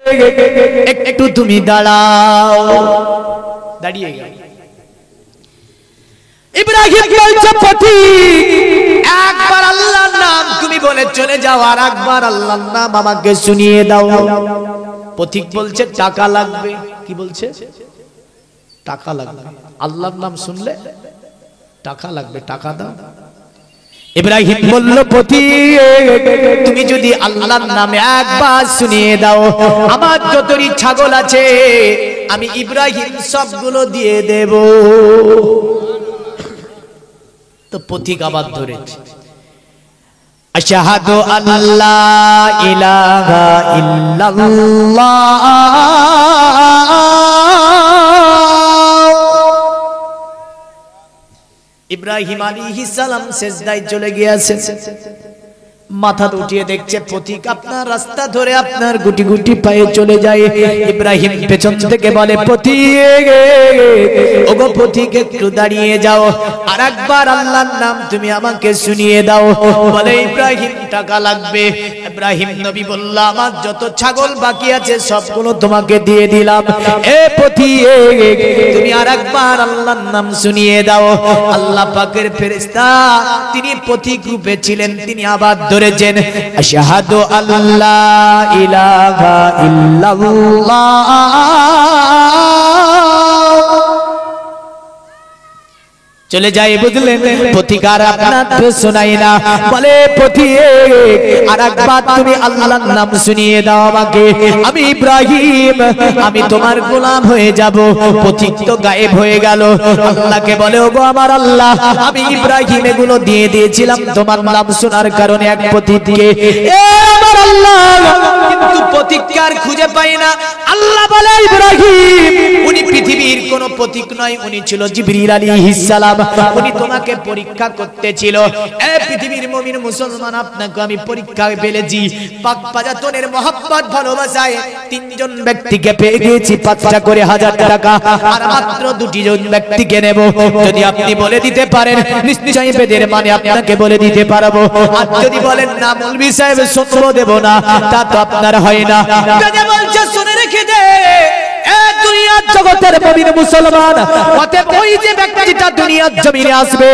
একটু তুমি দাঁড়াও। দাঁড়িয়ে গেল। ইব্রাহিম বলছে পথিক একবার আল্লাহর নাম তুমি বলে চলে যাও, আর একবার আল্লাহর নাম আমাকে শুনিয়ে দাও। পথিক বলছে টাকা লাগবে। কি বলছে? টাকা লাগবে। আল্লাহর নাম শুনলে টাকা লাগবে, টাকা দাও। ইব্রাহিম বলল পথিক তুমি যদি আল্লাহর নাম একবার শুনিয়ে দাও, আমার যতরি ছাগল আছে আমি ইব্রাহিম সবগুলো দিয়ে দেব। তো পথিক আবার ধরেছে আশহাদু আল্লা ইলাহা ইল্লাল্লাহ। ইব্রাহিম আলাইহিস সালাম সিজদায় চলে গিয়েছেন, মাথা উঠিয়ে দেখছে পথিক আপনার রাস্তা ধরে আপনার গুটি গুটি পায়ে চলে যায়। ইব্রাহিম পেছন থেকে বলে পথিক ওগো পথিক একটু দাঁড়িয়ে যাও, আর একবার আল্লাহর নাম তুমি আমাকে শুনিয়ে দাও। বলে ইব্রাহিম টাকা লাগবে। ইব্রাহিম নবী বলল আমার যত ছাগল বাকি আছে সবগুলো তোমাকে দিয়ে দিলাম। এ পথিক তুমি আর একবার আল্লাহর নাম শুনিয়ে দাও। আল্লাহ পাকের ফেরেশতা তিনি পথিক রূপে ছিলেন, তিনি আবার ধরেছেন আশহাদু আল্লা ইলাহা ইল্লাল্লাহ। চলে যায় বুঝলেন। পথিক আর আপনার শোনাই না, বলে পথিক আর একবার তুমি আল্লাহর নাম শুনিয়ে দাও আমাকে, আমি ইব্রাহিম আমি তোমার গোলাম হয়ে যাব। পথিক তো গায়েব হয়ে গেল। আল্লাহকে বলে ওগো আমার আল্লাহ আমি ইব্রাহিম এগুলো দিয়ে দিয়েছিলাম তোমার নাম শোনার কারণে এক পথিককে। এ আমার আল্লাহ কিন্তু পথিককে আর খুঁজে পাই না। আল্লাহ বলে ইব্রাহিম উনি পৃথিবীর কোন পথিক নয়, উনি ছিল জিবরিল আলাইহিস সালাম। উনি তোমাকে পরীক্ষা করতেছিল। এ পৃথিবীর মুমিন মুসলমান আপনাকে আমি পরীক্ষায় ফেলেছি। পাক পাজাতনের মহব্বত ভালোবাসায় তিনজন ব্যক্তিকে পেয়ে গিয়েছি 5টা করে 1000 টাকা, আর মাত্র 2 জন ব্যক্তিকে নেব। যদি আপনি বলে দিতে পারেন নিশ্চয়ই বেদের মানে আপনাকে বলে দিতে পারবো। আর যদি বলেন না মৌলভী সাহেব শুনবো দেব না, তা তো আপনার হয় না। বেদে বলছে শুনে রেখে দে এ দুনিয়ার জগতের মুমিন মুসলমান, অতএব ওই যে ব্যক্তিটা দুনিয়ার জমিনে আসবে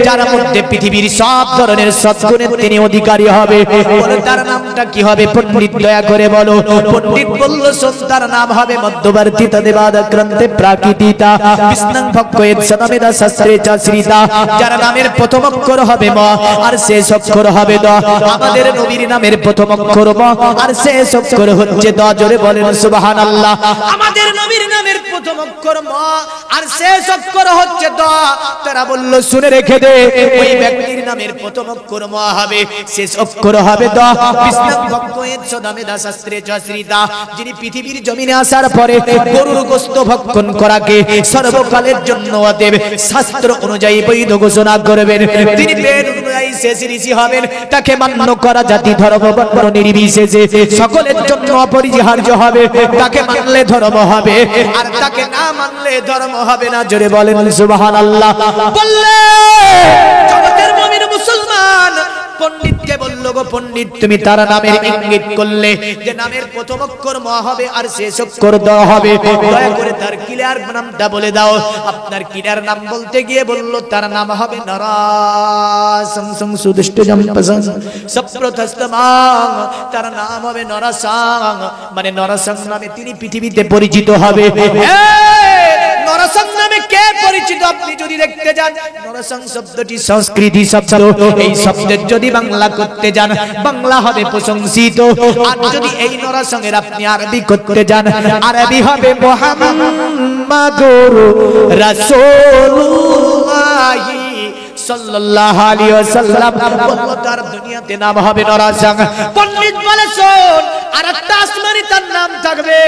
যার মধ্যে পৃথিবীর সব ধরনের সদ্গুণের তিনি অধিকারী হবে, বলে তার নামটা কি হবে? পণ্ডিত দয়া করে বলো। পণ্ডিত বলল তার নাম হবে মধ্যবর্তীতা দেবাদ গ্রন্থে প্রাকৃতিতা বিষ্ণং ভক্কয়েত সদামেদা শাস্ত্রে চাশ্রিতা। যার নামের প্রথম অক্ষর হবে ম আর শেষ অক্ষর হবে দ। আমাদের নবীর নামের প্রথম অক্ষর ম আর শেষ অক্ষর হচ্ছে দ। জোরে বলেন সুবহানাল্লাহ। আমাদের নবীর নামের প্রথম অক্ষর ম আর শেষ অক্ষর হচ্ছে দ। তারা বলল শুনে রেখে দে ওই ব্যক্তির নামের প্রথম অক্ষর ম হবে, শেষ অক্ষর হবে দ। বিষ্ণং ভক্কয়েত সদামেদা শাস্ত্রে চাশ্রিতা। যিনি পৃথিবীর জমিনে আসার পরে গরুর গোশত ভক্ষণ করাকে সর্বকালের জন্য অতএব শাস্ত্র অনুযায়ী বৈধ ঘোষণা করবেন, তিনি বেদ অনুযায়ী শেষ ঋষি হবেন। তাকে মান্য করা জাতি ধর্ম বর্ণ নির্বিশেষে সকলের জন্য অপরিহার্য হবে। তাকে মানলে ধর্ম হবে, আর তাকে না মানলে ধর্ম হবে না। জোরে বলেন সুবহানাল্লাহ। বললে জগতের মুমিন মুসলমান পণ্ডিতকে বলল গো পণ্ডিত তুমি তার নামের ইঙ্গিত করলে যে নামের প্রথম অক্ষর ম হবে আর শেষ অক্ষর দ হবে, দয়া করে তার ক্লিয়ার নামটা বলে দাও। আপনার ক্লিয়ার নাম বলতে গিয়ে বলল তার নাম হবে নরাসং সুদুষ্ট জম্পসং সপ্রথস্তমাং। তার নাম হবে নরাসং, মানে নরাসং নামে তিনি পৃথিবীতে পরিচিত হবে। নরসং নামে কে পরিচিত আপনি যদি দেখতে যান, নরসং শব্দটি সংস্কৃতি শব্দ। এই শব্দের যদি বাংলা করতে যান বাংলা হবে প্রশংসিত। আর যদি এই নরসং এর আপনি আরবি করতে যান আরবি হবে মুহাম্মাদুর রাসূলুল্লাহ সাল্লাল্লাহু আলাইহি ওয়াসাল্লাম। বলল তার দুনিয়াতে নাম হবে নরসং। পণ্ডিত বলে শোন আর একটা আসমানি তার নাম থাকবে,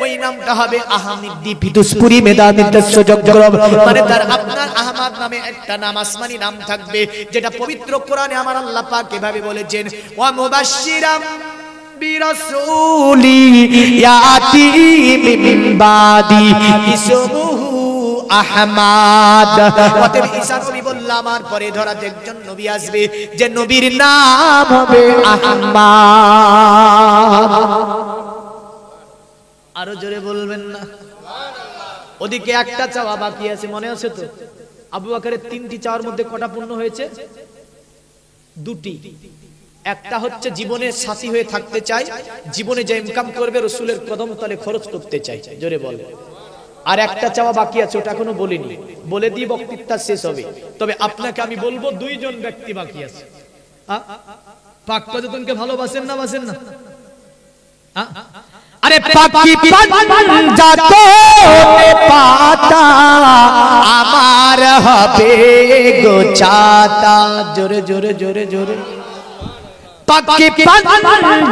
ওই নামটা হবে আহমদি ফিতুসপুরি মেধাবী তসজগ্রব। মানে তার আপনার আহমদ নামে একটা নাম আসমানি নাম থাকবে, যেটা পবিত্র কোরআনে আমার আল্লাহ পাক এভাবে বলেছেন ওয়া মুবাশশিরাম বিরাসূলি ইয়াতি মিন বাদি ইসমুহু আহমদ। অতএব ঈসা নবী বলল আমার পরে ধরাতে একজন নবী আসবে যে নবীর নাম হবে আহমদ। আরো জোরে বলবেন না? ওদিকে একটা চাওয়া বাকি আছে, মনে আছে তো? আবু বকরের 3টি চাওয়ার মধ্যে কটা পূর্ণ হয়েছে? 2টি। একটা হচ্ছে জীবনের সাথী হয়ে থাকতে চাই, জীবনে যে ইনকাম করবে রাসূলের কদম তলে খরচ করতে চাই। জোরে বলে। আর একটা চাওয়া বাকি আছে, ওটা এখনো বলিনি, বলে দিয়ে বক্তৃতা শেষ হবে। তবে আপনাকে আমি বলবো 2 জন ব্যক্তি বাকি আছে। পাক পর্যটনকে ভালোবাসেন না বাসেন না? अरे पाकी जातो पाता आमार हबे गो चाता। जोरे जोरे जोरे जोरे। पाकी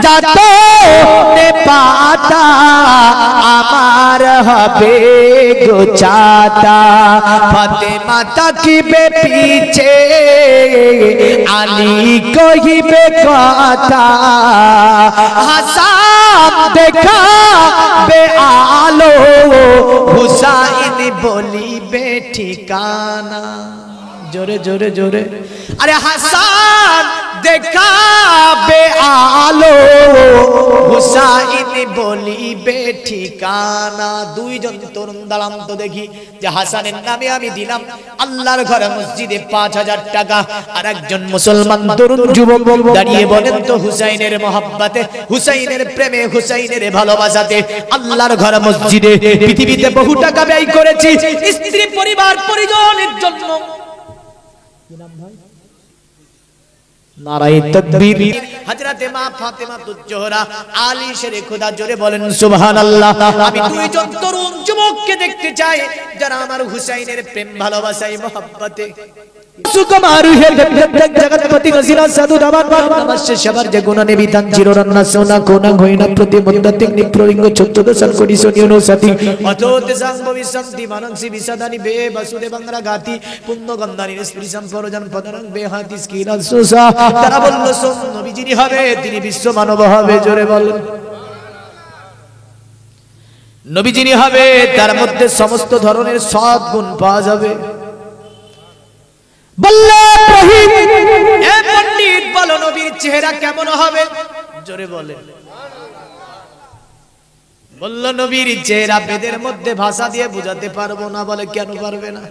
जातो पाता आमार हबे गो चाता। फातिमा ताकिबे पीछे आली को ही बेकाता। हसन देखा बे आलो हुसैन बोली बे ठिकाना। जोरे जोरे जोरे। अरे हसन देखा बे आलो हुसैन बोली बे ठिकाना। 2 জন তরুণ দাঁড়ান তো দেখি, যে হাসানের নামে আমি দিলাম আল্লাহর ঘরে মসজিদে 5000 টাকা। আর একজন মুসলমান তরুণ যুবক দাঁড়িয়ে বলেন তো, হুসাইনের মহব্বতে, হুসাইনের প্রেমে, হুসাইনের ভালোবাসাতে আল্লাহর ঘরে মসজিদে পৃথিবীতে বহু টাকা ব্যয় করেছি স্ত্রী পরিবার পরিজনের জন্য। কি নাম ভাই? নারায়ে তাকবীর। হযরতে মা ফাতেমা তুজ-জোহরা আলী শেরে খোদা। জোরে বলেন সুবহানাল্লাহ। আমি 2 জন তরুণ যুবককে দেখতে চাই যারা আমার হুসাইনের প্রেম ভালোবাসায় মহব্বতে সুকুমারু হে জগৎপতি গজিরা সাধু দাবান নমস্তে সবার যে গুণনে বিধান চিররন্না সোনা কোনা হইনা প্রতি মদ্দতে নিপ্রলিঙ্গ 14 কোটি সোনিয়নো সাথী অতোতে সংভবিসন্তি মানসি বিসাদানি বে বাসুদেবংরা গাতি পুণ্য গন্ধানি স্পৃশম পরজন পদরং বেহাতি স্কিলা সুসা। তারা বলল সোন নবীজি হবে, তিনি বিশ্ব মানব হবে। জোরে বলেন। নবীজি হবে, তার মধ্যে সমস্ত ধরনের সৎ গুণ পাওয়া যাবে। বললে ইব্রাহিম এ পণ্ডিত বলো নবীর চেহারা কেমন হবে? জোরে বলেন। বলল নবীর চেহারা বেদের মধ্যে ভাষা দিয়ে বোঝাতে পারবো না। বলে কেন পারবে না?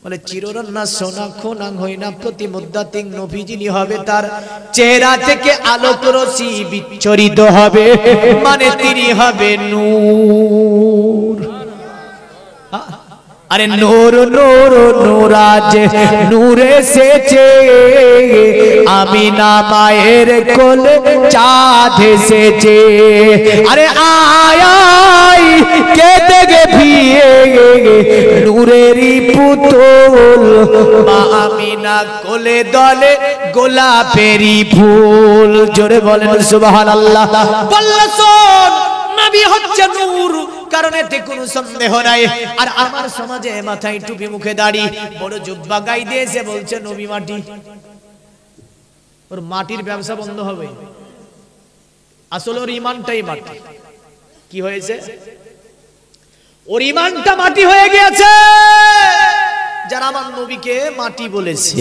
বলে চিররন্না সোনা খোনা হইনা প্রতি মুদ্দাতিং নবীজি হবে, তার চেহারা থেকে আলোক রশ্মি বিচ্ছরিত হবে, মানে তিনি হবে নূর। अरे नूर नूर नूराज नूरे सेचे आमीना मायर कोल चाँद सेचे। अरे आयाई के देगे भी नूरेरी पुतुल मा आमीना कोले दले गोलापेरी फूल। जोरे बोलें सुबहानाल्लाह। বল্লা শোন, নবী হচ্ছে নূর, কারণ এতে কোনো সন্দেহ নাই। আর আমার সমাজে মাথায় টুপি মুখে দাড়ি বড় জুব্বা গাই দিয়েছে, বলছে নবী মাটি। ওর মাটির ব্যবসা বন্ধ হবে। আসলে ওর ইমানটাই মাটি। কি হয়েছে? ওর ইমানটা মাটি হয়ে গিয়েছে। যারা আমার নবীকে মাটি বলেছে,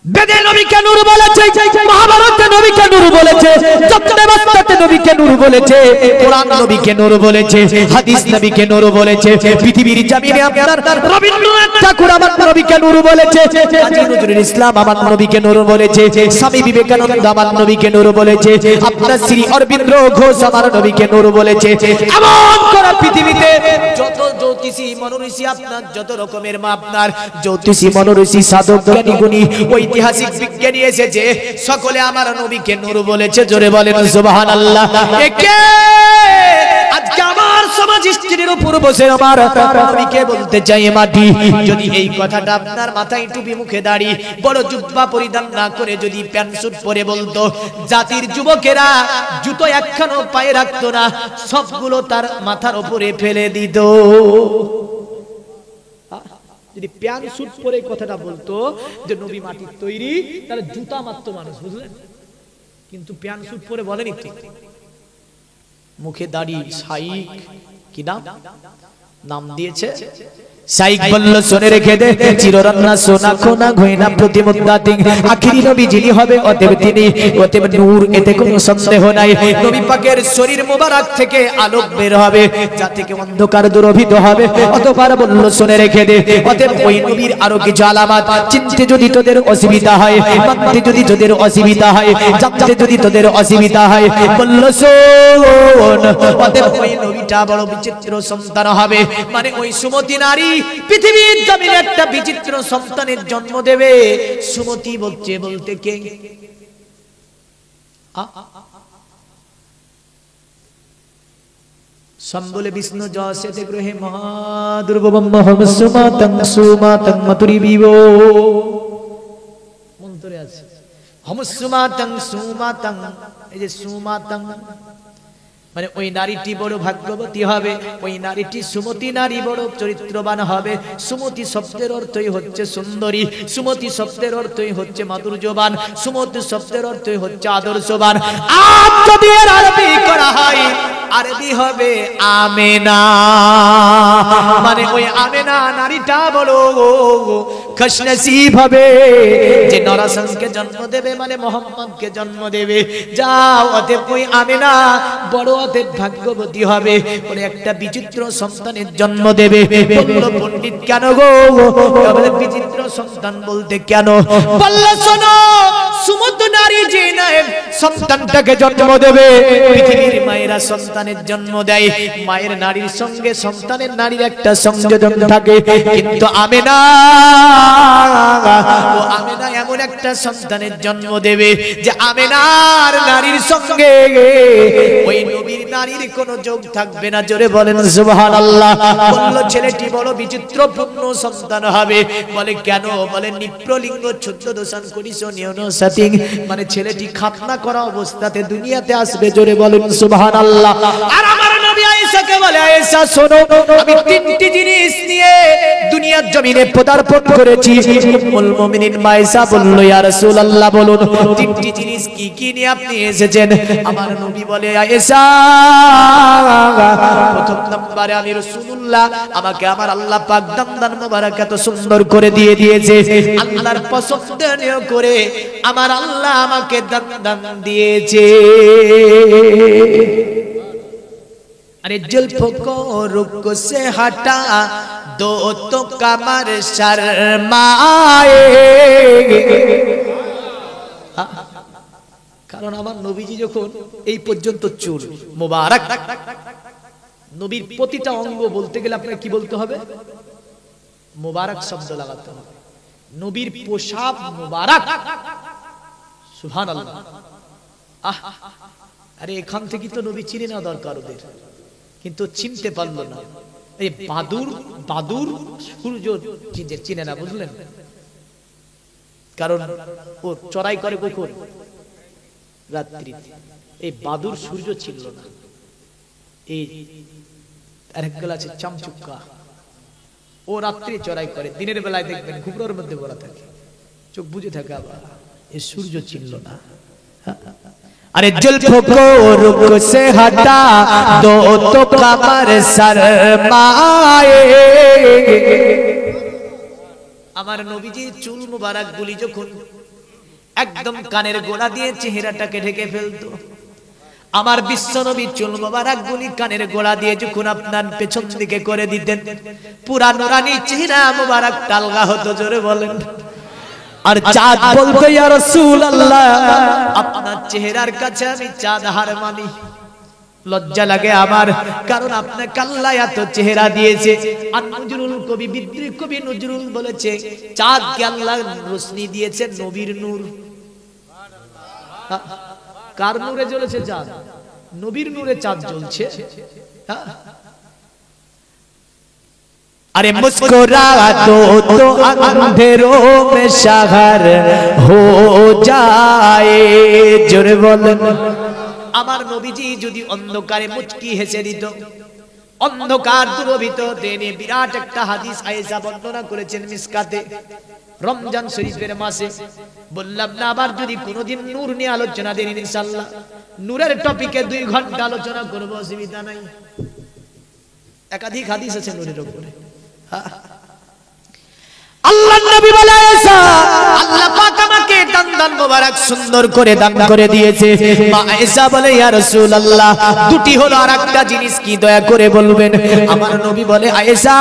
বেদে নবীকে নূর বলেছে, মহাভারতে নবীকে নূর বলেছে, চতুর্বেদে নবীকে নূর বলেছে, কোরআন নবীকে নূর বলেছে, হাদিস নবীকে নূর বলেছে। পৃথিবীর জমিনে আপনার রবীন্দ্রনাথ ঠাকুর আমার নবীকে নূর বলেছে, কাজী নজরুল ইসলাম আমার নবীকে নূর বলেছে, স্বামী বিবেকানন্দ আমার নবীকে নূর বলেছে, আপনার শ্রী অরবিন্দ ঘোষ আমার নবীকে নূর বলেছে। এমন করে পৃথিবীতে যত জ্যোতিষী মনোঋষি, আপনার যত রকমের আপনার জ্যোতিষী মনোঋষি সাধক জ্ঞানী গুণী ঐতিহাসিক বিজ্ঞানী এসেছে, সকলে আমার নবীকে নূর বলেছে। জোরে বলেন সুবহানাল্লাহ। একে আজকে আমার সমাজ স্ত্রীর উপর বসে আমার নবীকে বলতে চাই মাটি। যদি এই কথাটা আপনার মাথায় টুপি মুখে দাড়ি বড় জুব্বা পরিধান না করে যদি প্যান্ট স্যুট পরে বলতো, জাতির যুবকেরা জুতো একখানো পায়ে রাখতো না, সবগুলো তার মাথার উপরে ফেলে দিত। যদি প্যান্ট স্যুট পরে কথাটা বলতো যে নবী মাটির তৈরি, তাহলে জুতা মারতো মানুষ, বুঝলেন? কিন্তু প্যান্ট স্যুট পরে বলেনি তো। মুখে দাড়ি শাইখ, কি নাম নাম দিয়েছে? শাইখ বলল শুনে রেখে দে, চিররত্না সোনা খোনা গয়না প্রতিমুদ্রাতি আখিরি নবী যিনি হবে অতএব তিনি অতএব নূর, এতে কোনো সন্দেহ নাই। নবী পাকের শরীর মোবারক থেকে আলোক বের হবে, যা থেকে অন্ধকার দূরভূত হবে। অতঃপর বলল শুনে রেখে দে, অতএব ওই নবীর আরো কিছু আলামত চিনতে যদি তোদের অসুবিধা হয়, মানতে যদি তোদের অসুবিধা হয়, জানতে যদি তোদের অসুবিধা হয়, বলল শোন, অতএব ওই নবীটা বড় বিচিত্র সন্তান হবে। মানে ওই সুমতি নারী পৃথিবীর জমিনে একটা বিচিত্র সন্তানের জন্ম দেবে। সুমতি বলতে কে? সম্বলে বিষ্ণু যশেতে গ্রহে মহাদুর্গম হমসুমাতং সুমাতং মতুরিবিব। মন্ত্রে আছে হমসুমাতং সুমাতং, এই যে সুমাতং মানে ওই নারীটি বড় ভাগ্যবতী হবে, ওই নারীটি সুমতি নারী বড় চরিত্রবান হবে। সুমতি শব্দের অর্থই হচ্ছে সুন্দরী, সুমতি শব্দের অর্থই হচ্ছে মাধুর্যবান, সুমতি শব্দের অর্থই হচ্ছে আদর্শবান। আর যদি এর আরবি করা হয়, আরবি হবে আমেনা। মানে ওই আমেনা নারীটা বড় খুশনসিব হবে যে নরসংকে জন্ম দেবে, মানে মোহাম্মদকে জন্ম দেবে। যাও, অতএব ওই আমেনা বড় অতএব ভাগ্যবতী হবে, বলে একটা বিচিত্র সন্তানের জন্ম দেবে। বলল পণ্ডিত কেন গো, বলে বিচিত্র সন্তান বলতে কেন? বলল শোনো, সুমত নারী যে সন্তানটাকে জন্ম দেবে, পৃথিবীর মায়েরা সন্তানের জন্ম দেয়, মায়ের নারীর সঙ্গে সন্তানের নারীর একটা সংযোজন থাকে। কিন্তু আমেনা, ও আমেনা এমন একটা সন্তানের জন্ম দেবে যে আমেনার নারীর সঙ্গে ওই নবীর নারীর কোনো যোগ থাকবে না। জোরে বলেন সুবহানাল্লাহ। বলল ছেলেটি বড় বিচিত্রপূর্ণ সন্তান হবে। বলে কেন? বলে নিপ্রলিঙ্গ ছোট্ট দোষান করিস নিয়ন সাতিং, মানে ছেলেটি খাতনা করা অবস্থাতে দুনিয়াতে আসবে। জোরে বলেন সুবহানাল্লাহ। আর আমার নবী আয়েশাকে বলে, আয়েশা শোনো, আমি তিনটি জিনিস নিয়ে দুনিয়ার জমিনে পদার্পণ করেছি। উম্মুল মুমিনিন আয়েশা বলল, ইয়া রাসূলুল্লাহ বলুন তিনটি জিনিস কি কি নিয়ে আপনি এসেছেন? আমার নবী বলে, আয়েশা প্রথম নম্বরে আমি রাসূলুল্লাহ, আমাকে আমার আল্লাহ পাক দান মোবারক এত সুন্দর করে দিয়েছে, আল্লাহর পছন্দনীয় করে আমার আল্লাহ আমাকে দান দিয়েছে। अरे जुल्फ को रुक से हटा दो तो कमर शर्माए। কারণ আমার নবীজি যখন এই পর্যন্ত চুল মোবারক, নবীর প্রতিটা অঙ্গ বলতে গেলে আপনাকে কি বলতে হবে? মোবারক শব্দ লাগাতে হবে। নবীর পোশাক মোবারক, সুবহানাল্লাহ। আরে এখান থেকে তো নবী চিনে না দরকার ওদের, কিন্তু চিনতে পারলো না। এই বাদুর সূর্য চিনে না, বুঝলেন? কারণ ও চড়াই করে কখন? রাত্রিতে। এই বাদুর সূর্য চিনল না। এই আরেকগুলো আছে চামচুক্কা, ও রাত্রি চড়াই করে, দিনের বেলায় দেখবেন ঘুমড়োর মধ্যে বলা থাকে, চোখ বুঝে থাকে, আবার এই সূর্য চিনল না। अरे जुल्फ को रुक से हटा दो तो कमर शर्माए। আমার নবীজির চুল মুবারক গুলি যখন একদম কানের গোড়া দিয়ে চেহারাটাকে ঢেকে ফেলতো, আমার বিশ্ব নবী চুল মুবারক গুলি কানের গোড়া দিয়ে যখন আপনার পেছন দিকে করে দিতেন, পুরা নুরানি চেহারা মুবারক টালগা হতো। জোরে বলেন। আর চাঁদ বলতো, ইয়া রাসূলুল্লাহ আপনার চেহারার কাছে আমি চাঁদ হার মানি। লজ্জা লাগে আমার, কারণ আপনাকে আল্লাহ এত চেহারা দিয়েছে। আর নজরুল কবি, বিদ্রোহী কবি নজরুল বলেছে, চাঁদকে আল্লাহ রোশনি দিয়েছে নবীর নূর। কার নূরে জ্বলেছে চাঁদ? নবীর নূরে চাঁদ জ্বলছে। अरे मुस्कुरा दो तो अंधेरों में शहर हो जाए। जोरे बोलें। আমার নবীজি যদি অন্ধকারে মুচকি হেসে দিত, অন্ধকার দূরভূত দেনে বিরাট একটা হাদিস আয়েশা বর্ণনা করেছেন মিসকাতে, রমজান শরীফের মাসে। বললাম না, আবার যদি কোনোদিন নূর নিয়ে আলোচনা দেন ইনশাআল্লাহ, নূরের টপিকে 2 ঘন্টা আলোচনা করব, অসুবিধা নাই। একাধিক হাদিস আছে নূরের উপরে। আল্লাহর নবী বলে আয়েশা আল্লাহ পাক আমাকে দান মোবারক সুন্দর করে দান করে দিয়েছে। মা আয়েশা বলে ইয়া রাসূলুল্লাহ দুটি হলো আর একটা জিনিস কি দয়া করে বলবেন। আমার নবী বলে আয়েশা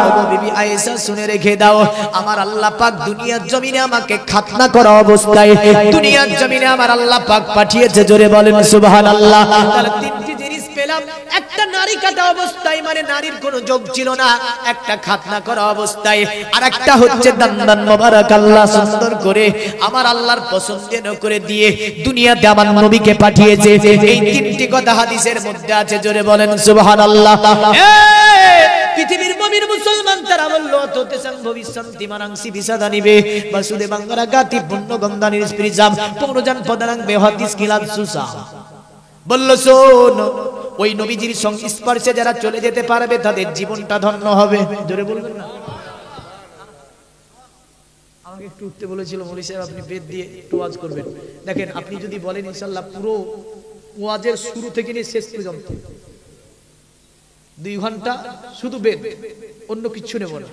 ওগো বিবি আয়েশা শুনে রেখে দাও, আমার আল্লাহ পাক দুনিয়ার জমিনে আমাকে খাতনা করা অবস্থায় দুনিয়ার জমিনে আমার আল্লাহ পাক পাঠিয়েছে, জোরে বলেন সুবহানাল্লাহ। তাহলে তিনটি জিনিস পেলাম, একটা নারী কাটা অবস্থায় মানে নারীর কোনো যোগ ছিল না, একটা খাতনা করা অবস্থায়, আর একটা হচ্ছে দান মোবারক আল্লাহ সুন্দর করে আমার আল্লাহর পছন্দের করে দিয়ে দুনিয়াতে আমার নবীকে পাঠিয়েছে। এই তিনটি কথা হাদিসের মধ্যে আছে, জোরে বলেন সুবহানাল্লাহ। পৃথিবীর মুমিন মুসলমান তারা বলল তোতে সং ভবিষ্যন্তি মানাংসি বিসাদা নিবে বাসুদে বাংলা গাতি পূর্ণ গন্ধানির স্পিরিজাম পৌরজান পদারাং বেহাদিস কিলাম সুসা বলল শোন ওই নবীজির সংস্পর্শে যারা চলে যেতে পারবে তাদের জীবনটা ধন্য হবে। জোরে বলবেন না? আমাকে একটু উঠতে বলেছিল মৌলী সাহেব, আপনি বেদ দিয়ে একটু ওয়াজ করবেন। দেখেন আপনি যদি বলেন ইনশাআল্লাহ পুরো ওয়াজের শুরু থেকে নিয়ে শেষ পর্যন্ত 2 ঘন্টা শুধু বেদ, অন্য কিছু নেব না।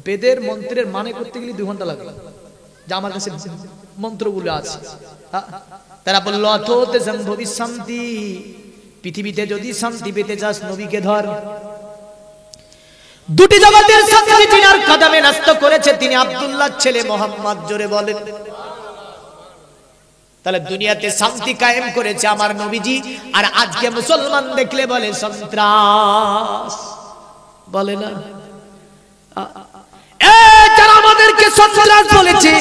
বেদের মন্ত্রের মানে করতে গেলে 2 ঘন্টা লাগবে, যা আমার কাছে মন্ত্রগুলো আছে। তারা বলল অথতে সম্ভবী শান্তি, পৃথিবীতে যদি শান্তি পেতে চাস নবীকে ধর। দুটি জগতের শান্তি তিনার কদমে ন্যস্ত করেছে, তিনি আব্দুল্লাহর ছেলে মোহাম্মদ, জোরে বলেন। তাহলে দুনিয়াতে শান্তি কায়েম করেছে আমার নবীজি, আর আজকে মুসলমান দেখলে বলে সন্ত্রাস, বলে না? যারা আমাদেরকে সন্ত্রাস বলেছে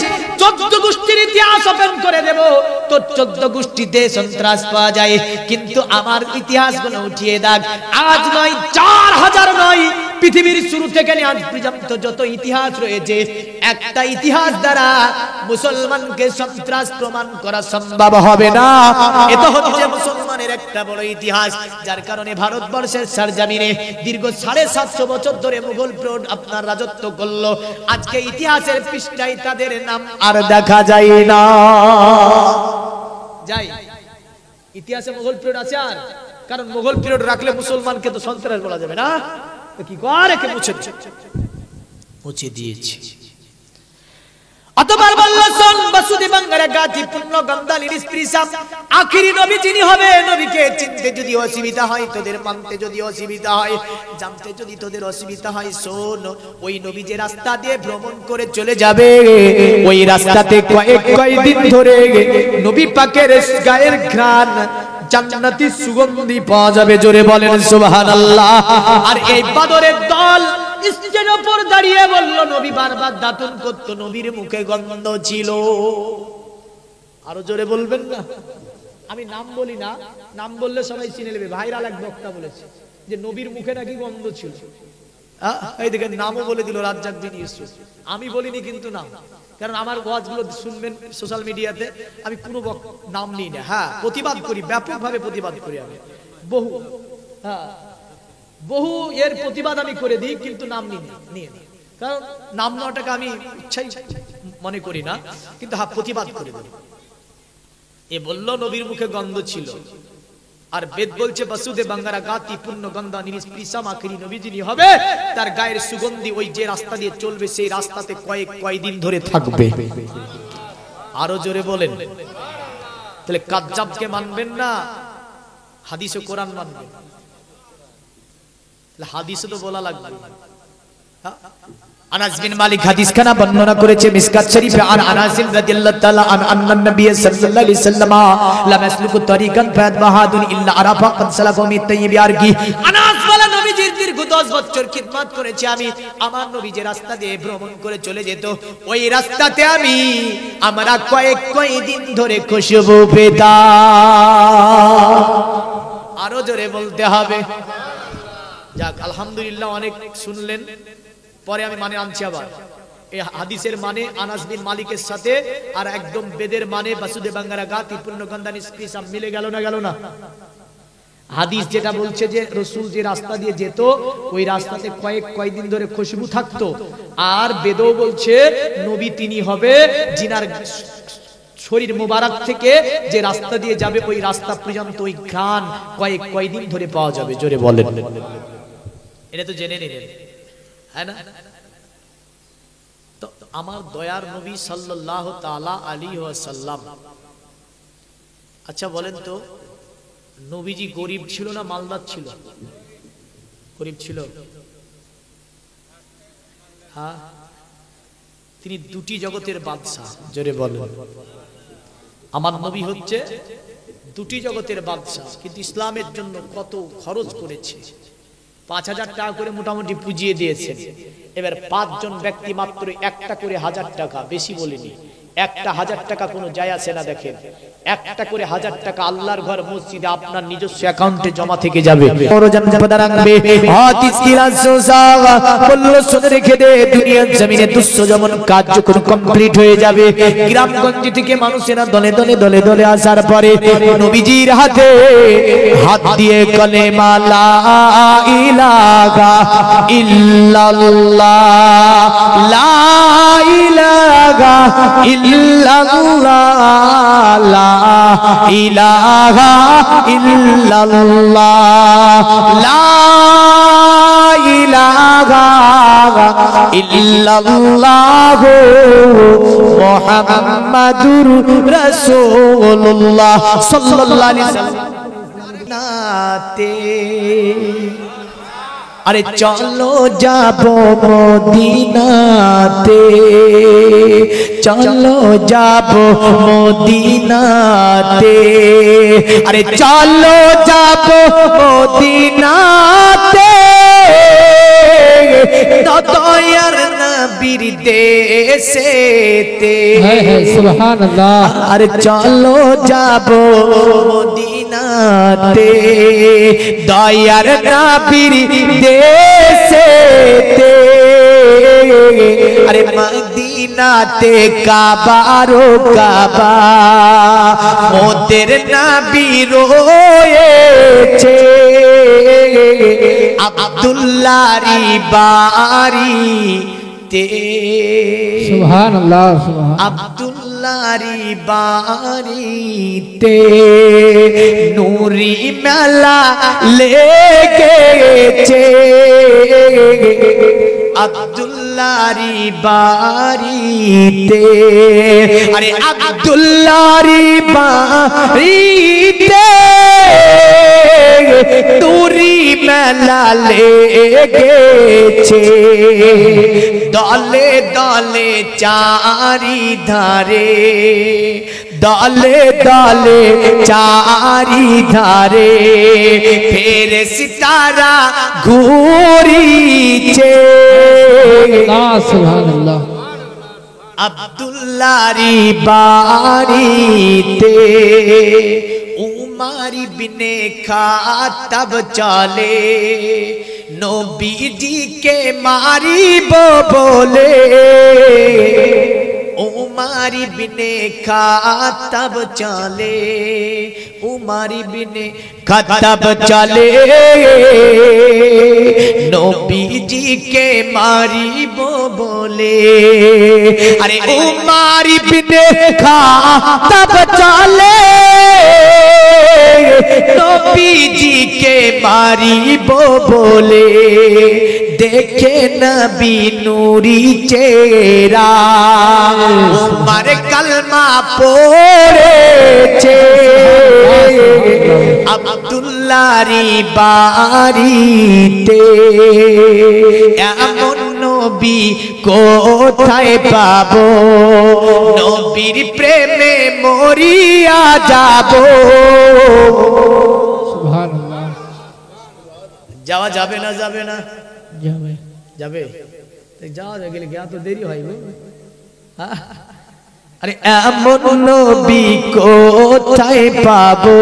14 গোষ্ঠীর ইতিহাস ওপেন করে দেব, তো 14 গোষ্ঠীতে সন্ত্রাস পাওয়া যায়, কিন্তু আমার ইতিহাসগুলো উঠিয়ে দাগ। আজ নয় 4000 নয়, পৃথিবীর শুরু থেকে আজ পর্যন্ত যত ইতিহাস রয়েছে একটা ইতিহাস দ্বারা মুসলমানকে সন্ত্রাস প্রমাণ করা সম্ভব হবে না। এটা হচ্ছে মুসলমানের একটা বড় ইতিহাস, যার কারণে ভারতবর্ষের সরজমিনে দীর্ঘ 750 বছর ধরে মুঘল প্রৌঢ় আপনার রাজত্ব করলো। আজকে ইতিহাসের পৃষ্ঠায় তাদের নাম আর দেখা যায় না। যাই ইতিহাসে মুঘল প্রৌঢ় আছে আর, কারণ মুঘল প্রৌঢ় রাখলে মুসলমানকে তো সন্ত্রাস বলা যাবে না। কি করে কে মুছে দিয়েছে। অতবার বলল সন বাসুদেব বাংলা গাতি পূর্ণ গন্ধালির স্ত্রীসাম আখিরি নবী যিনি হবে, নবীকে চিনতে যদি অসুবিধা হয়, তোদের মানতে যদি অসুবিধা হয়, জানতে যদি তোদের অসুবিধা হয়, শোন ওই নবী যে রাস্তা দিয়ে ভ্রমণ করে চলে যাবে, ওই রাস্তাতে কয়েকদিন ধরে নবী পাকের গায়ের ঘ্রাণ জান্নাতি সুগন্ধি পাওয়া যাবে। জোরে বলেন সুবহানাল্লাহ। আর এই বাদরের দল স্টেজের উপর দাঁড়িয়ে বলল, নবী বারবার দাতন করত, নবীর মুখে গন্ধ ছিল। আরো জোরে বলবেন না? আমি নাম বলি না, নাম বললে সবাই চিনে নেবে। ভাইরাল এক বক্তা বলেছে যে নবীর মুখে নাকি গন্ধ ছিল। এই দেখেন নামও বলে দিল রাজ্জাক বিন ইউসুফ। আমি বলিনি কিন্তু নাম, কারণ আমার ওয়াজগুলো শুনবেন সোশ্যাল মিডিয়াতে, আমি কোনো নাম নিই না। হ্যাঁ, প্রতিবাদ করি, ব্যাপকভাবে প্রতিবাদ করি আমি, বহু এর প্রতিবাদ আমি করে দিই, কিন্তু নাম নিয়ে না, কারণ নাম নেওয়াটাকে আমি ইচ্ছাই মনে করি না, কিন্তু হ্যাঁ প্রতিবাদ করে দিই। এ বলল নবীর মুখে গন্ধ ছিল, আর বেদ বলছে বাসুদে বাংলা গাতি পূর্ণ গন্ধা নিষ্পৃসাম আখিরি নবী যিনি হবে তার গায়ের সুগন্ধি ওই যে রাস্তা দিয়ে চলবে সেই রাস্তাতে কয়েকদিন ধরে থাকবে। আরো জোরে বলেন। তাহলে কাজ্জাবকে মানবেন না, হাদিস ও কোরআন মানবেন। হাদিসে তো বলা লাগবে। আনাস বিন মালিক হাদিস খানা বর্ণনা করেছে মিসকাত শরীফে, আর আনাস রাদিয়াল্লাহু তাআলা আন নবী সাল্লাল্লাহু আলাইহি ওয়াসাল্লাম লা মাসলুকু তরিকান ফাদবাহাদুন ইল্লা আরাফা কদ সালাফু মিন তাইয়্যিবি আরকি। আনাস বলে নবীজির দীর্ঘ 10 বছর খিদমত করেছি আমি, আমার নবী যে রাস্তা দিয়ে ভ্রমণ করে চলে যেত ওই রাস্তাতে আমরা কয়েকদিন ধরে খুশবু পেতাম। আরো জোরে বলতে হবে। যাক আলহামদুলিল্লাহ, অনেক শুনলেন, পরে আমি মানে আনছি আবার। এই হাদিসের মানে আনাস বিন মালিকের সাথে আর একদম বেদের মানে বাসুদে বাংলা গাতি পূর্ণ গন্ধা নিষ্পৃসাম মিলে গেল না? গেল না? হাদিস যেটা বলছে যে রাসূল যে রাস্তা দিয়ে যেত ওই রাস্তাতে কয়েকদিন ধরে খুশবু থাকতো, আর বেদও বলছে নবী তিনি হবে জিনার শরীর মুবারক থেকে যে রাস্তা দিয়ে যাবে ওই রাস্তা পর্যন্ত ওই ঘ্রাণ কয়েকদিন ধরে পাওয়া যাবে। জোরে বলেন। এটা তো জেনে নিলেন, হ্যাঁ না? আমার দয়ার নবী সাল্লাল্লাহু তাআলা আলাইহি ওয়াসাল্লাম। আচ্ছা বলেন তো, নবীজি গরিব ছিল না মালদার ছিল? গরিব ছিল। হ্যাঁ, তিনি দুটি জগতের বাদশা। জোরে বলেন। আমার নবী হচ্ছে দুটি জগতের বাদশা, কিন্তু ইসলামের জন্য কত খরচ করেছে। ৫,০০০ টাকা করে মোটামুটি পুজিয়ে দিয়েছেন। এবার ৫ জন ব্যক্তি মাত্র একটা করে ১,০০০ টাকা, বেশি বলিনি, একটা ১,০০০ টাকা কোনো যায় আসে না। দেখেন, একটা করে ১,০০০ টাকা আল্লাহর ঘর মসজিদে আপনার নিজস্ব অ্যাকাউন্টে জমা থেকে যাবে। পরজন পদা রাখবে হাদিস কিলাস সাওয়া বলল শুনে রেখে দে, দুনিয়ার জমিনে 200 যেমন কার্যক্রম কমপ্লিট হয়ে যাবে। গ্রামগঞ্জ থেকে মানুষেরা দলে দলে দলে দলে আসার পরে নবীজির হাতে হাত দিয়ে কলেমা লা ইলাহা ইল্লাল্লাহ, লা ইলাহা ইল্লাল্লাহ, লা ইলাহা ইল্লাল্লাহ, লা ইলাহা ইল্লাল্লাহ মুহাম্মাদুর রাসূলুল্লাহ সাল্লাল্লাহু আলাইহি ওয়াসাল্লাম। আরে চলো যাবো মদিনাতে, চলো যাবো মদিনাতে, আরে চলো যাবো মদিনাতে, দয়ার নবীর দেশেতে। সুবহানাল্লাহ। আরে চলো যাবো মদিনাতে, দয়ার নবীর দেশেতে, আরে মদিনাতে কাবারো কাবা মোদের নবী রয়েছে, আব্দুল্লাহর বাড়িতে। সুবহানাল্লাহ, সুবহানাল্লাহ। আব্দুল্লাহর বাড়িতে নূরি মেলা লেগেছে, আব্দুল্লাহর বাড়িতে, আরে আব্দুল্লাহর বাড়িতে নূরি মেলা লেগেছে, দলে দলে চারিধারে, দলে দলে চারিধারে ফেরেশতারা ঘুরিছে। সুবহানাল্লাহ। আব্দুল্লাহর বাড়িতে উমর ইবনে খাত্তাব চলে, নবীজিকে মারিব বলে। উমর ইবনে খাত্তাব চলে, উমর ইবনে খাত্তাব চলে, নবীজিকে মারিব বলে। আরে উমর ইবনে খাত্তাব চলে, নবীজিকে মারিব বলে। দেখে নবী নূরি চেহারা, উমর কলমা পড়েছে, আব্দুল্লাহর বাড়িতে। এমন নবী কোথায় পাবো, নবীর প্রেমে মরিয়া যাবো। সুবহানাল্লাহ। যাওয়া যাবে না? যাবে না? যাবে, যাবে। যাওয়া গেলে গিয়া তো দেরি হয় গো। আরে এমন নবী কোথায় পাবো,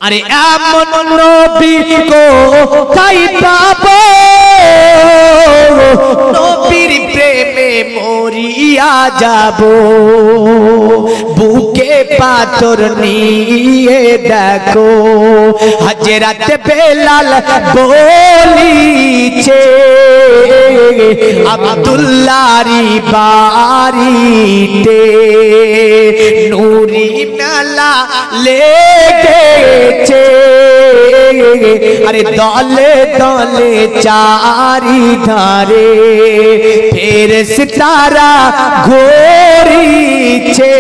আরে এমন নবী কোথায় পাবো, নবীর প্রেমে মরিয়া যাবো। বুকে পাথর নিয়ে দেখো হযরত বেলাল বলিছে, আব্দুল্লাহর বাড়িতে নূরি মেলা লেগেছে, আরে দলে দলে চারি ধারে ফেরেশতারা ঘুরিছে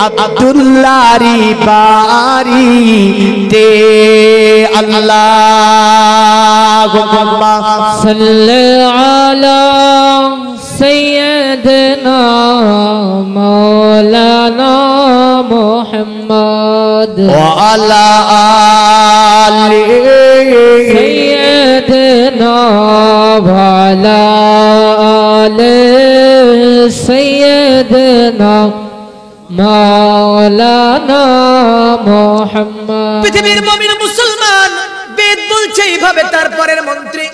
আব্দুল্লাহরি বাড়িতে আল্লাহুম্মা সাল্লি আলা সাইয়্যিদিনা মাওলানা মুহাম্মদ ওয়া আলা আলি সাইয়্যিদিনা ওয়া আলা আলি সাইয়্যিদিনা মাওলানা মুহাম্মদ। পৃথিবীর মুমিন মুসলমান বেদ বলছে এইভাবে তারপরের মন্ত্রী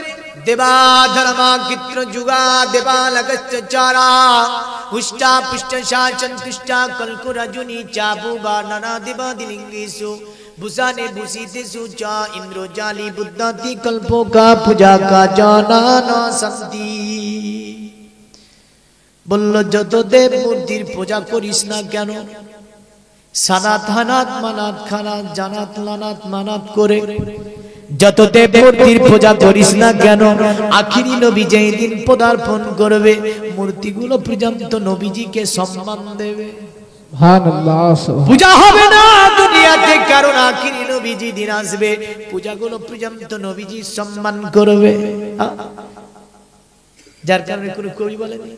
দেবা ধর্মা কিত্র যুগা দেবা লাগস্য চারা হুষ্টা পুষ্ট শাসন তুষ্টা কল্কু রজনী চাবু বা নানা দেবা দিলিঙ্গেষু ভূষানে ভূষিতেষু চা ইন্দ্র জালি বুদ্ধাতি কল্প কা পূজা কা জানা না শান্তি। বলল যত দেব মূর্তির পূজা করিস না কেন, সানাত হানাত মানাত খানাত জানাত লানাত মানাত করে যত দেব মূর্তির পূজা করিস না কেন, আখিরি নবী যেই দিন পদার্পণ করবে মূর্তিগুলো পর্যন্ত নবীজিকে সম্মান দেবে। পূজা হবে না দুনিয়াতে, কারণ আখিরি নবীজি দিন আসবে পূজাগুলো পর্যন্ত নবীজি সম্মান করবে। যার কারণে কোনো কবি বলেনি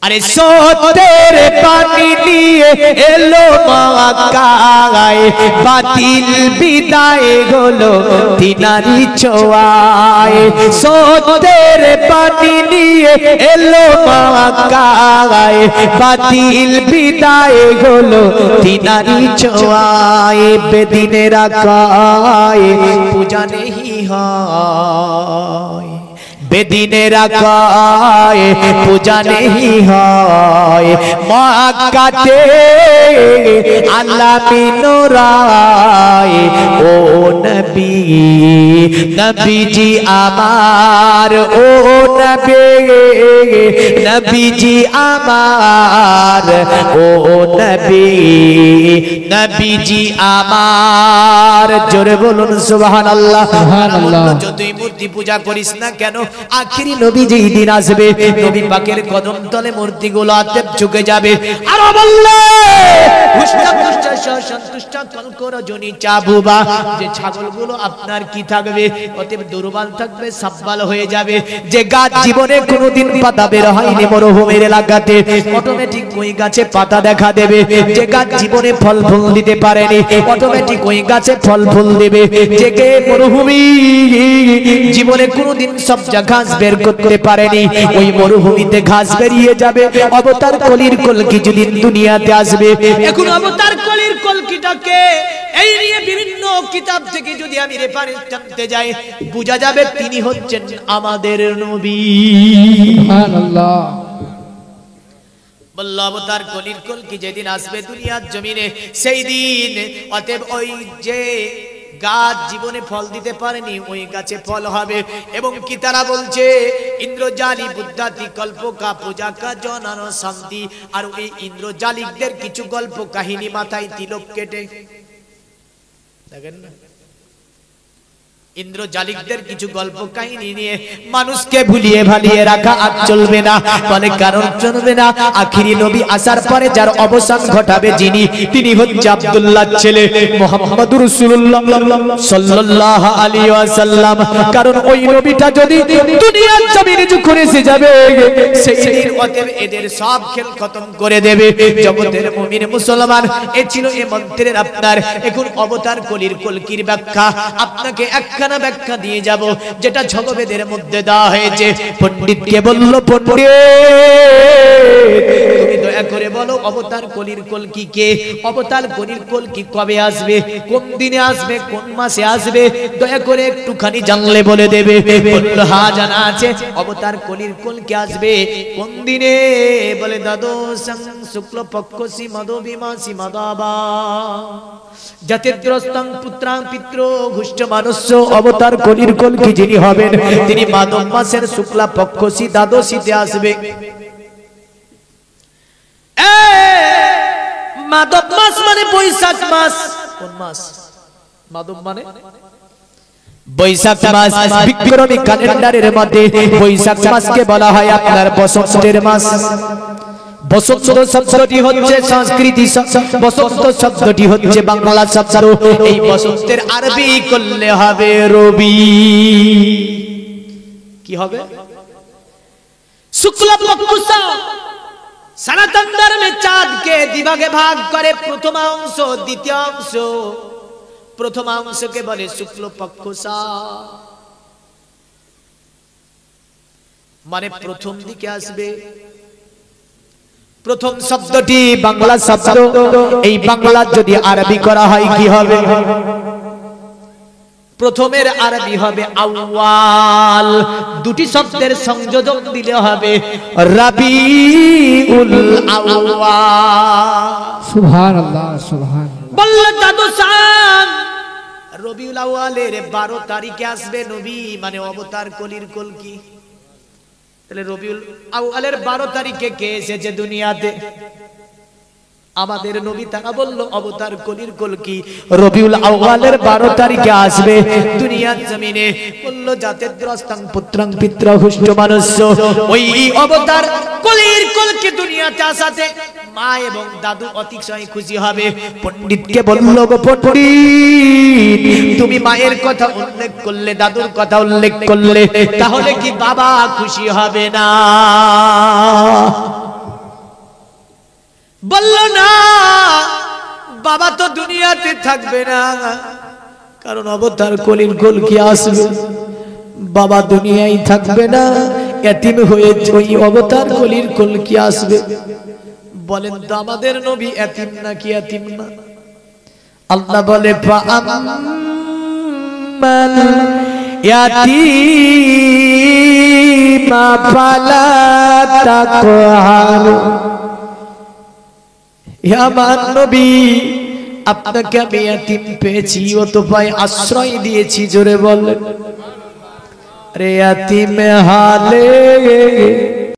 আরে সত্যের পানি নিয়ে এলো মক্কায়, বাতিল বিদায় হলো তিনারি ছোঁয়ায়। সত্যের পানি নিয়ে এলো মক্কায়, বাতিল বিদায় হলো তিনারি ছোঁয়ায়। বেদিনের আকায় পূজা নেহি হয়, বেদিনের আকায় পূজা নেহি হয়। মক্কাতে আলামিনুরায় ও নবী, নবীজি আমার ও নবী, নবীজি আমার ও নবী, নবীজি আমার। জোরে বলুন সুবহানাল্লাহ। যতই মূর্তি পূজা করিস না কেন, আখিরি নবী যেই দিন আসবে নবী পাকের কদম তলে মূর্তিগুলো আতেপ ঝুঁকে যাবে। আর বললে হুষ্টা পুষ্টা সন্তুষ্টা কল্ক রজনী চাবুবা, যে ছাগলগুলো আপনার কি থাকবে অতএব দুর্বল থাকবে, সাব্বাল হয়ে যাবে। যে গাছ জীবনে কোনোদিন পাতা বের হয়নি মরুভূমির এলাকাতে অটোমেটিক ওই গাছে পাতা দেখা দেবে। যে গাছ জীবনে ফল ফুল দিতে পারেনি অটোমেটিক ওই গাছে ফল ফুল দেবে। যে কে মরুভূমি জীবনে কোনোদিন সব ঘাস বের করতে পারেনি ওই মরুভূমিতে ঘাস বেরিয়ে যাবে। অবতার কলির কলকি যদি দুনিয়াতে আসবে, এখন অবতার কলির কলকিটাকে এই নিয়ে বিভিন্ন কিতাব থেকে যদি আমি রেফারেন্স জানতে যাই বোঝা যাবে তিনি হচ্ছেন আমাদের নবী। সুবহানাল্লাহ। বলল অবতার কলির কলকি যেদিন আসবে দুনিয়ার জমিনে সেই দিন অতএব ওই যে গাছ জীবনে ফল দিতে পারেনি ওই গাছে ফল হবে। এবং কি তারা বলছে ইন্দ্রজালি বুদ্ধাতি কল্পকা পূজা কা জনানো শান্তি। আর ওই ইন্দ্রজালিকদের কিছু গল্প কাহিনী মাথায় তিলক কেটে দেখেন না, ইন্দ্রজালিকদের কিছু গল্প কাহিনী নিয়ে মানুষকে ভুলিয়ে ভালিয়ে রাখা আর চলবে না। বলে কারণ চলবে না, আখিরি নবী আসার পরে যার অবসান ঘটাবে যিনি, তিনি হচ্ছে আব্দুল্লাহর ছেলে মুহাম্মদুর রাসূলুল্লাহ সাল্লাল্লাহু আলাইহি ওয়াসাল্লাম। কারণ ওই নবীটা যদি দুনিয়ার জমিনে যখন এসে যাবে সেই দিন অতএব এদের সব খেল খতম করে দেবে। জগতের মুমিন মুসলমান, এ ছিল এই মন্ত্রের আপনার। এখন অবতার কলির কলকির ব্যাখ্যা আপনাকে একখানা ব্যাখ্যা দিয়ে যাব যেটা জগবেদের মধ্যে দেওয়া হয়েছে। পণ্ডিতকে বলল পণ্ডিত তুমি দয়া করে বলো অবতার কলির কলকি কে, অবতার কলির কলকি কবে আসবে, কোন দিনে আসবে, কোন মাসে আসবে, দয়া করে একটুখানি জানলে বলে দেবে। বলল হ্যাঁ জানা আছে, অবতার কলির কলকি আসবে কোন দিনে। বলে দ্বাদশং শুক্ল পক্ষ সীমাদবি মাসি মাদাবা জাতিদ্রস্তং পুত্রাং পিত্র ঘুষ্ট মানুষ্য। অবতার কলির কলকি যিনি হবেন তিনি মাদব মাসের শুক্লা পক্ষসী দ্বাদশীতে আসবে। মাদব মাস মানে বৈশাখ মাস। কোন মাস? মাদুম মানে বৈশাখ মাস, বিক্রমী ক্যালেন্ডারের মধ্যে বৈশাখ মাসকে বলা হয় আপনার বসন্তের মাস। বসন্ত শব্দটি হচ্ছে সংস্কৃতি শব্দ, বসন্ত শব্দটি হচ্ছে বাংলা শব্দ। এই বসন্তের আরবি করলে হবে রবি। কি হবে? শুক্ল পক্ষ। সনাতন ধর্মে চাঁদকে দিভাগে ভাগ করে, প্রথম অংশ দ্বিতীয় অংশ। প্রথম অংশকে বলে শুক্ল পক্ষ, মানে প্রথম দিকে আসবে। প্রথম শব্দটি বাংলা শব্দ, এই বাংলা যদি আরবি করা হয় কি হবে? প্রথমের আরবি হবে আউয়াল। দুটি শব্দের সংযোজন দিলে হবে রাবিউল আউয়াল। সুবহানাল্লাহ, সুবহানাল্লাহ। বলল দাদু সান, রবিউল আউয়ালের 12 তারিখে আসবে নবী, মানে অবতার কলির কলকি। তাহলে রবিউল আউয়ালের 12 তারিখে কে এসেছে দুনিয়াতে? আমাদের নবী। তারা বলল অবতার কলির কলকি রবিউল আউয়ালের 12 তারিখে আসবে দুনিয়ার জমিনে। বলল যাতে দ্রষ্টাং পুত্রাং পিত্রা হুষ্ট মানুষ্য। ওই অবতার কলির কলকি দুনিয়াতে আসাতে মা এবং দাদু অতিশয় খুশি হবে। পণ্ডিতকে বলল, গো পণ্ডিত, তুমি মায়ের কথা উল্লেখ করলে, দাদুর কথা উল্লেখ করলে, তাহলে কি বাবা খুশি হবে না? বলল না, বাবা তো দুনিয়াতে থাকবে না, কারণ অবতার কলির কলকি আসবে। বাবা দুনিয়ায় থাকবে না, এতিম হয়ে ওই অবতার কলির কলকি আসবে। বলেন তো আমাদের নবী এতিম নাকি এতিম না? আল্লাহ বলে ফাআম্মাল ইয়াতীমা ফালা তাকহার। হে আমার নবী, আপনাকে আমি এতিম পেয়েছি, ও তো পাই আশ্রয় দিয়েছি। জোরে বলেন। রে এতিম হালে